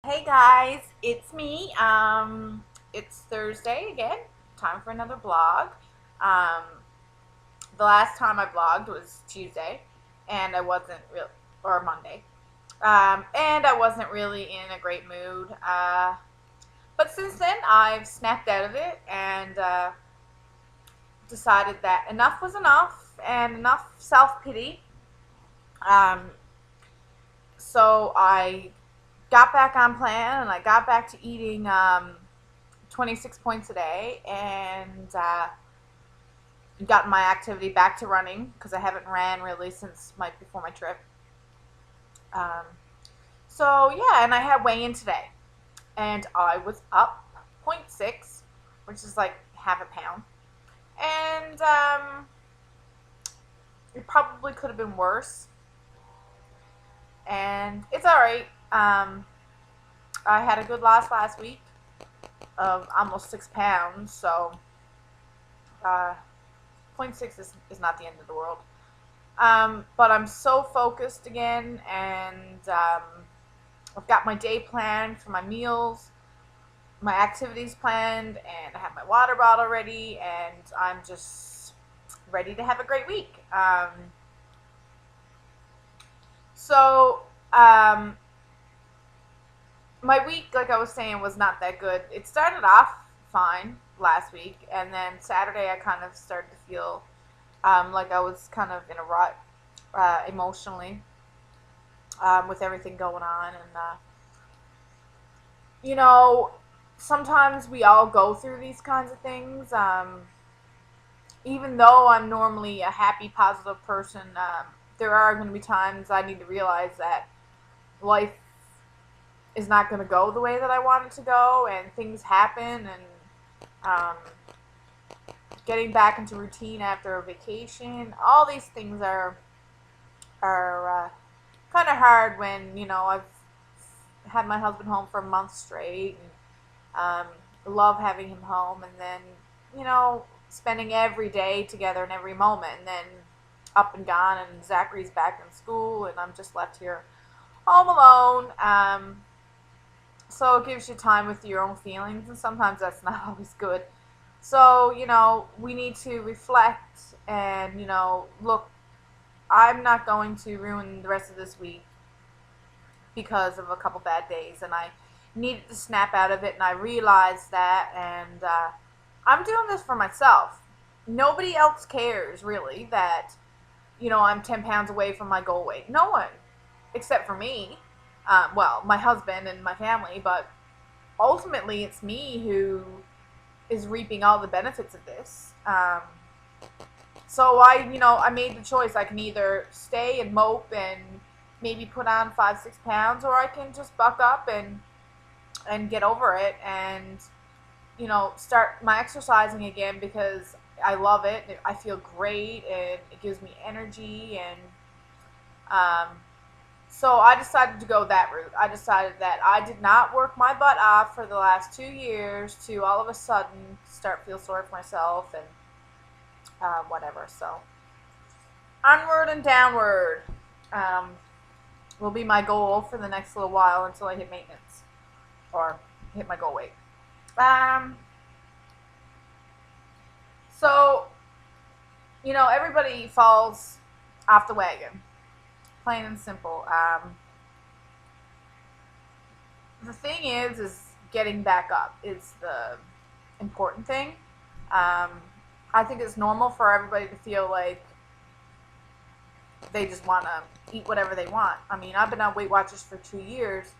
Hey guys, it's me. It's Thursday again. Time for another vlog. Um, the last time I vlogged was Tuesday, and I wasn't real or Monday, and I wasn't really in a great mood. But since then, I've snapped out of it and decided that enough was enough and enough self pity. Um, so I got back on plan and I got back to eating 26 points a day and gotten my activity back to running because I haven't ran really since before my trip. Um, so yeah, and I had weigh-in today and I was up 0.6, which is like half a pound. And it probably could have been worse. And it's all right. I had a good loss last week of almost 6 pounds, so uh, point 0.6 is not the end of the world. But I'm so focused again, and I've got my day planned for my meals, my activities planned, and I have my water bottle ready, and I'm just ready to have a great week. So, my week, like I was saying, was not that good. It started off fine last week, and then Saturday I kind of started to feel like I was kind of in a rut emotionally with everything going on. And, you know, sometimes we all go through these kinds of things. Even though I'm normally a happy, positive person, there are going to be times I need to realize that life is not going to go the way that I want it to go, and things happen, and um, getting back into routine after a vacation. All these things are kind of hard when I've had my husband home for a month straight, and love having him home, and then spending every day together and every moment, and then up and gone, and Zachary's back in school, and I'm just left here home alone. So it gives you time with your own feelings, and sometimes that's not always good. So, we need to reflect and, look, I'm not going to ruin the rest of this week because of a couple bad days, and I needed to snap out of it, and I realized that, and I'm doing this for myself. Nobody else cares, really, that, I'm 10 pounds away from my goal weight. No one, except for me. Well, my husband and my family, but ultimately it's me who is reaping all the benefits of this. So I made the choice. I can either stay and mope and maybe put on 5-6 pounds, or I can just buck up and get over it and start my exercising again because I love it. I feel great and it gives me energy, and so I decided to go that route. I decided that I did not work my butt off for the last 2 years to all of a sudden start feel sorry for myself and whatever. So onward and downward will be my goal for the next little while until I hit maintenance or hit my goal weight. So, everybody falls off the wagon. Plain and simple. The thing is getting back up is the important thing. I think it's normal for everybody to feel like they just want to eat whatever they want. I mean, I've been on Weight Watchers for 2 years,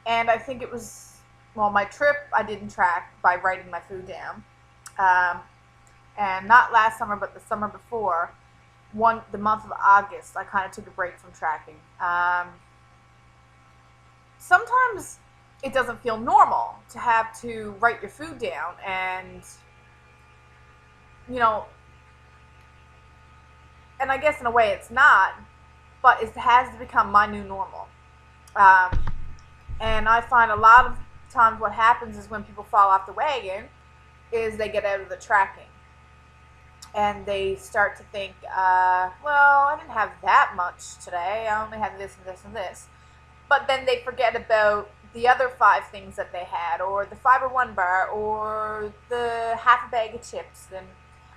and I think it was, well, my trip I didn't track by writing my food down. And not last summer, but the summer before, the month of August, I kind of took a break from tracking. Sometimes it doesn't feel normal to have to write your food down, and and I guess in a way it's not, but it has to become my new normal. And I find a lot of times what happens is when people fall off the wagon is they get out of the tracking. And they start to think, well, I didn't have that much today. I only had this and this and this. But then they forget about the other 5 things that they had, or the Fiber One bar, or the half a bag of chips. And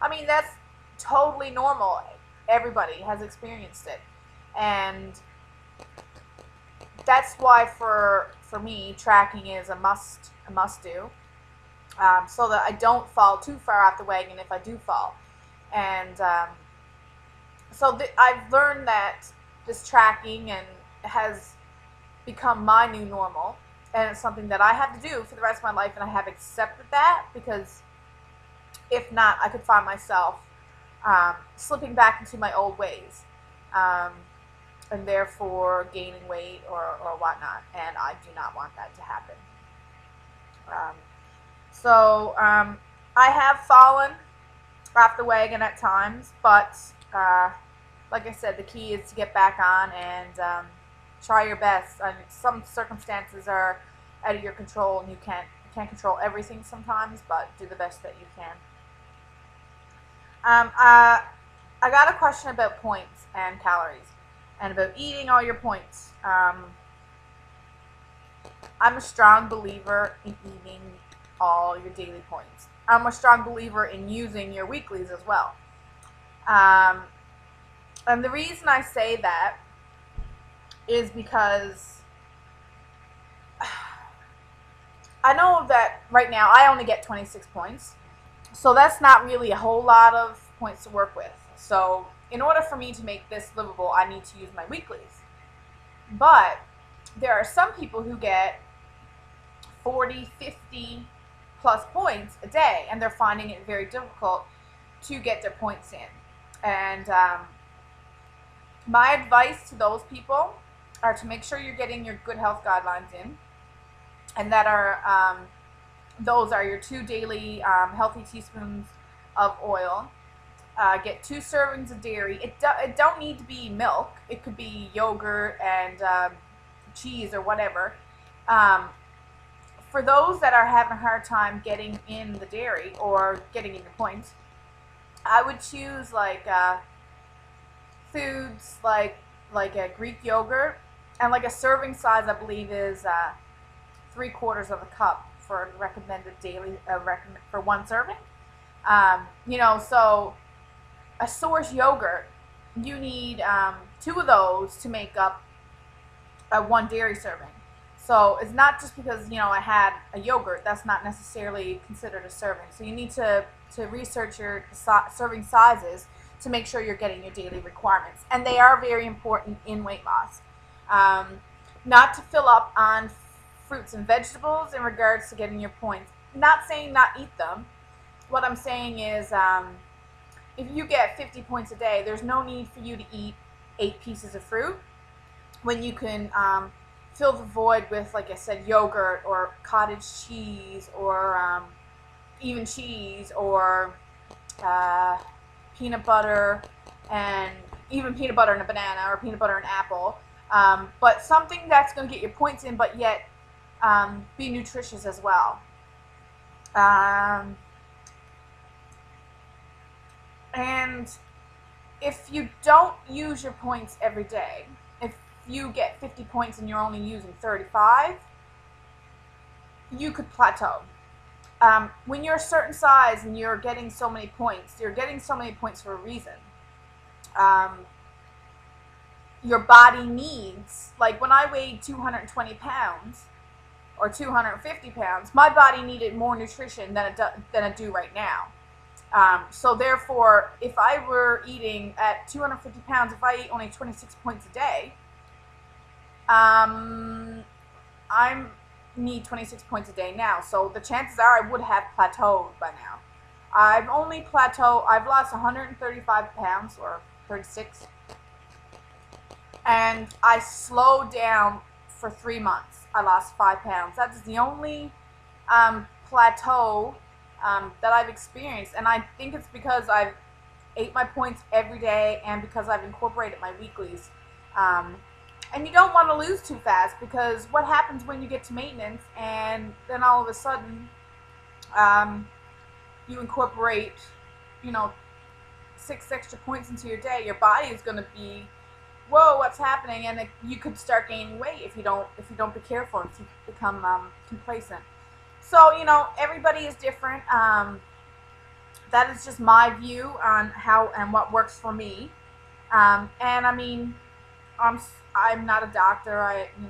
I mean, that's totally normal. Everybody has experienced it, and that's why for me, tracking is a must do, so that I don't fall too far off the wagon if I do fall. And so I've learned that this tracking and has become my new normal, and it's something that I have to do for the rest of my life, and I have accepted that, because if not, I could find myself slipping back into my old ways, and therefore gaining weight or whatnot, and I do not want that to happen. So I have fallen off the wagon at times, but like I said, the key is to get back on and try your best. And some circumstances are out of your control, and you can't control everything sometimes, but do the best that you can. I got a question about points and calories, and about eating all your points. I'm a strong believer in eating all your daily points. I'm a strong believer in using your weeklies as well. And the reason I say that is because I know that right now I only get 26 points. So that's not really a whole lot of points to work with. So in order for me to make this livable, I need to use my weeklies. But there are some people who get 40, 50 plus points a day, and they're finding it very difficult to get their points in. And my advice to those people are to make sure you're getting your good health guidelines in, and that are those are your 2 daily healthy teaspoons of oil. Get 2 servings of dairy. It don't need to be milk. It could be yogurt and cheese or whatever. For those that are having a hard time getting in the dairy or getting in the points, I would choose like foods like a Greek yogurt, and like a serving size I believe is 3/4 of a cup for recommended daily for 1 serving. So a source yogurt, you need 2 of those to make up a 1 dairy serving. So it's not just because I had a yogurt, that's not necessarily considered a serving. So you need to research your serving sizes to make sure you're getting your daily requirements, and they are very important in weight loss. Not to fill up on fruits and vegetables in regards to getting your points. Not saying not eat them. What I'm saying is, if you get 50 points a day, there's no need for you to eat 8 pieces of fruit when you can fill the void with, like I said, yogurt or cottage cheese, or even cheese, or peanut butter, and even peanut butter and a banana, or peanut butter and apple. But something that's going to get your points in, but yet be nutritious as well. And if you don't use your points every day, if you get 50 points and you're only using 35, you could plateau. When you're a certain size and you're getting so many points, you're getting so many points for a reason. Your body needs, like when I weighed 220 pounds or 250 pounds, my body needed more nutrition than I do right now. So therefore, if I were eating at 250 pounds, if I eat only 26 points a day, I need 26 points a day now. So the chances are I would have plateaued by now. I've lost 135 pounds, or 36. And I slowed down for 3 months. I lost 5 pounds. That's the only plateau that I've experienced, and I think it's because I've ate my points every day, and because I've incorporated my weeklies. And you don't want to lose too fast, because what happens when you get to maintenance and then all of a sudden you incorporate 6 extra points into your day, your body is going to be whoa, what's happening? And you could start gaining weight if you don't be careful, if you become complacent. So everybody is different. That is just my view on how and what works for me. And I mean, I'm not a doctor. I'm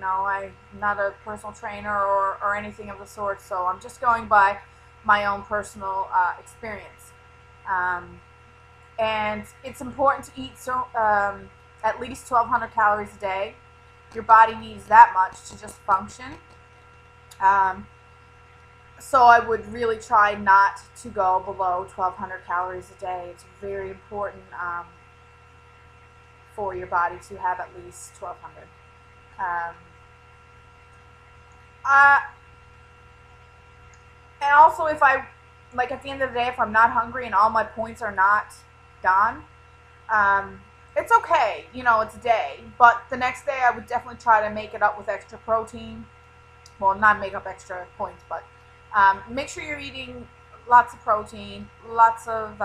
not a personal trainer or anything of the sort. So I'm just going by my own personal experience. And it's important to eat at least 1,200 calories a day. Your body needs that much to just function. So I would really try not to go below 1,200 calories a day. It's very important for your body to have at least 1,200. And also, if I, like, at the end of the day, if I'm not hungry and all my points are not gone, it's okay. It's a day. But the next day, I would definitely try to make it up with extra protein. Well, not make up extra points, but make sure you're eating lots of protein, lots of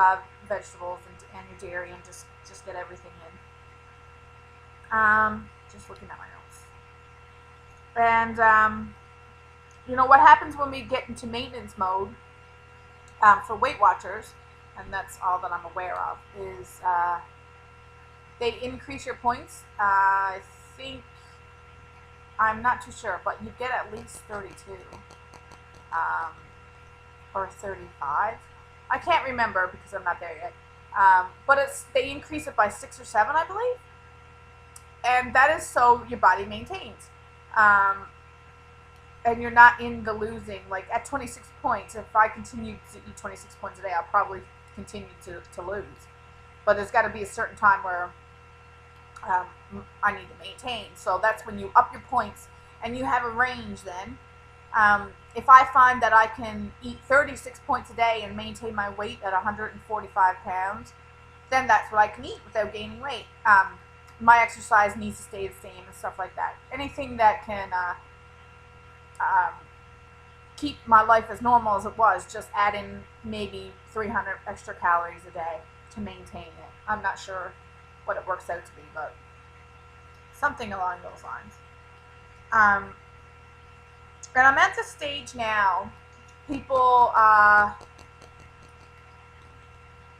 vegetables, and your dairy, and just get everything in. Just looking at my notes. And what happens when we get into maintenance mode for Weight Watchers, and that's all that I'm aware of, is they increase your points. I think, I'm not too sure, but you get at least 32 or 35. I can't remember because I'm not there yet. But they increase it by 6 or 7, I believe. And that is so your body maintains. And you're not in the losing. Like at 26 points, if I continue to eat 26 points a day, I'll probably continue to lose. But there's got to be a certain time where I need to maintain. So that's when you up your points and you have a range then. If I find that I can eat 36 points a day and maintain my weight at 145 pounds, then that's what I can eat without gaining weight. My exercise needs to stay the same and stuff like that. Anything that can keep my life as normal as it was, just add in maybe 300 extra calories a day to maintain it. I'm not sure what it works out to be, but something along those lines. And I'm at the stage now, people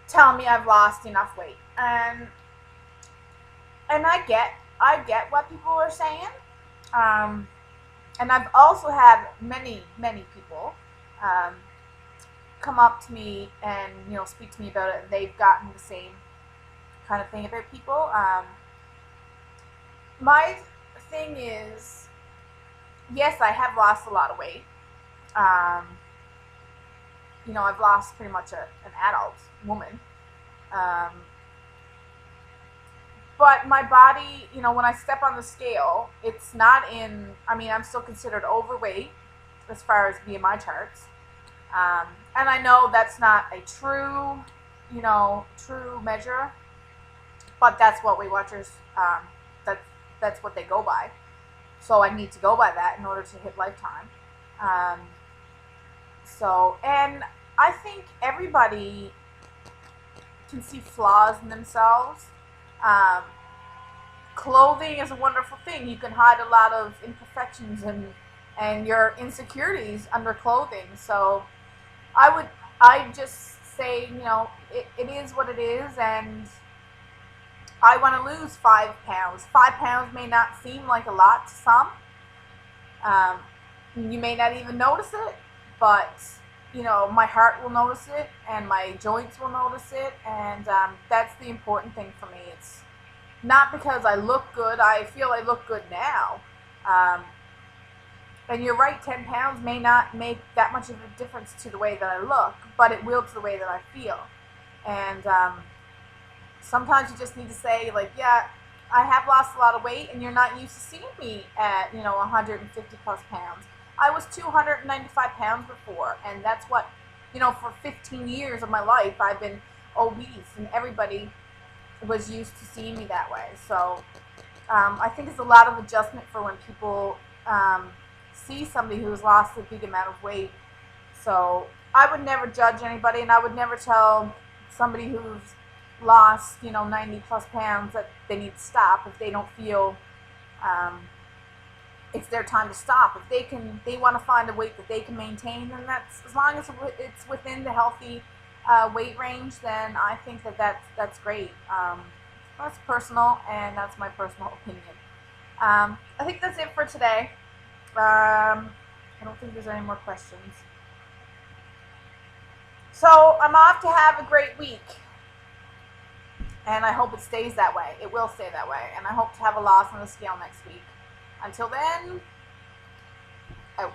tell me I've lost enough weight, and I get what people are saying. And I've also had many people come up to me and speak to me about it. They've gotten the same kind of thing about people. My thing is, yes, I have lost a lot of weight. I've lost pretty much an adult woman. But my body, when I step on the scale, it's not in, I'm still considered overweight as far as BMI charts. And I know that's not a true measure, but that's what Weight Watchers, that's what they go by. So I need to go by that in order to hit lifetime. And I think everybody can see flaws in themselves. Clothing is a wonderful thing. You can hide a lot of imperfections and your insecurities under clothing. So I just say, it is what it is, and I want to lose 5 pounds. 5 pounds may not seem like a lot to some. You may not even notice it, but my heart will notice it, and my joints will notice it, and that's the important thing for me. It's not because I look good. I feel I look good now. And you're right, 10 pounds may not make that much of a difference to the way that I look, but it will to the way that I feel. And sometimes you just need to say, like, yeah, I have lost a lot of weight, and you're not used to seeing me at, 150 plus pounds. I was 295 pounds before, and that's what, for 15 years of my life, I've been obese, and everybody was used to seeing me that way. So I think it's a lot of adjustment for when people see somebody who's lost a big amount of weight. So I would never judge anybody, and I would never tell somebody who's lost, 90 plus pounds, that they need to stop if they don't feel it's their time to stop. If they want to find a weight that they can maintain, then that's, as long as it's within the healthy weight range, then I think that's great. That's personal, and that's my personal opinion. I think that's it for today. I don't think there's any more questions. So I'm off to have a great week. And I hope it stays that way. It will stay that way. And I hope to have a loss on the scale next week. Until then, out.